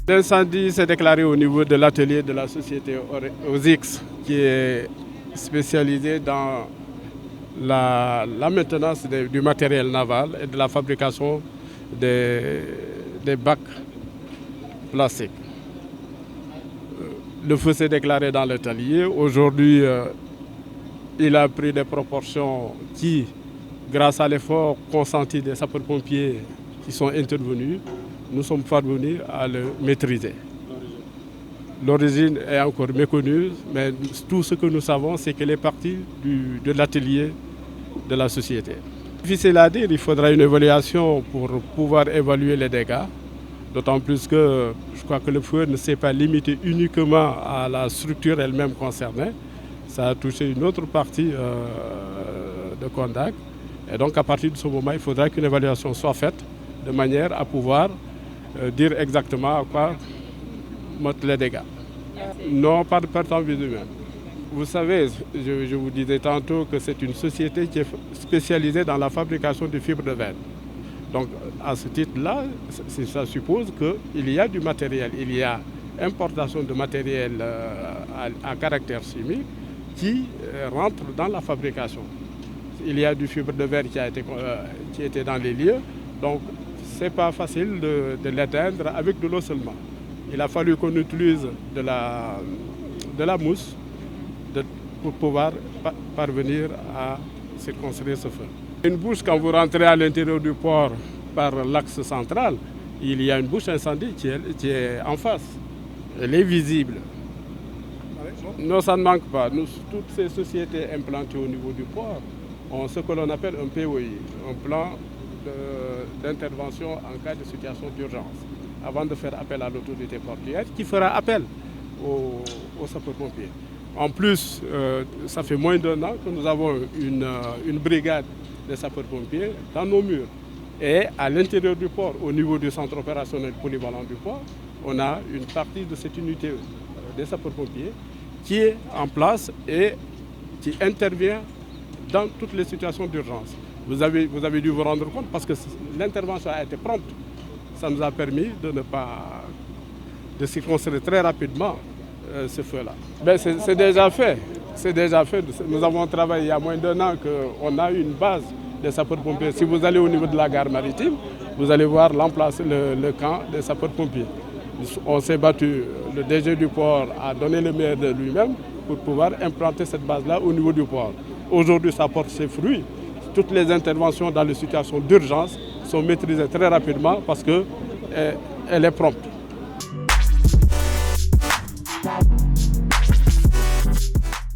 L'incendie s'est déclaré au niveau de l'atelier de la société OSIX, qui est spécialisée dans la maintenance du matériel naval et de la fabrication des bacs plastiques. Le feu s'est déclaré dans l'atelier. Aujourd'hui, il a pris des proportions qui, grâce à l'effort consenti des sapeurs-pompiers qui sont intervenus, nous sommes parvenus à le maîtriser. L'origine est encore méconnue, mais tout ce que nous savons, c'est qu'elle est partie de l'atelier de la société. Difficile à dire, il faudra une évaluation pour pouvoir évaluer les dégâts, d'autant plus que je crois que le feu ne s'est pas limité uniquement à la structure elle-même concernée, ça a touché une autre partie de contact. Et donc à partir de ce moment, il faudra qu'une évaluation soit faite de manière à pouvoir dire exactement à quoi montent les dégâts. Non, pas de perte en vie humaine. Vous savez, je vous disais tantôt que c'est une société qui est spécialisée dans la fabrication de fibres de verre. Donc à ce titre-là, ça suppose qu'il y a du matériel, il y a importation de matériel à caractère chimique qui rentre dans la fabrication. Il y a du fibre de verre qui était dans les lieux, donc ce n'est pas facile de l'éteindre avec de l'eau seulement. Il a fallu qu'on utilise de la mousse pour pouvoir parvenir à circonscrire ce feu. Une bouche, quand vous rentrez à l'intérieur du port par l'axe central, il y a une bouche incendie qui est en face. Elle est visible. Non, ça ne manque pas. Toutes ces sociétés implantées au niveau du port ont ce que l'on appelle un POI, un plan d'intervention en cas de situation d'urgence, avant de faire appel à l'autorité portuaire qui fera appel aux sapeurs-pompiers. En plus, ça fait moins d'un an que nous avons une brigade de sapeurs-pompiers dans nos murs. Et à l'intérieur du port, au niveau du centre opérationnel polyvalent du port, on a une partie de cette unité des sapeurs-pompiers qui est en place et qui intervient dans toutes les situations d'urgence. Vous avez dû vous rendre compte parce que l'intervention a été prompte. Ça nous a permis de circonscrire très rapidement ce feu-là. C'est déjà fait. C'est déjà fait. Nous avons travaillé il y a moins d'un an qu'on a une base des sapeurs-pompiers. Si vous allez au niveau de la gare maritime, vous allez voir le camp des sapeurs-pompiers. On s'est battu, le DG du port a donné le meilleur de lui-même pour pouvoir implanter cette base-là au niveau du port. Aujourd'hui, ça porte ses fruits. Toutes les interventions dans les situations d'urgence sont maîtrisées très rapidement parce qu'elle est prompte.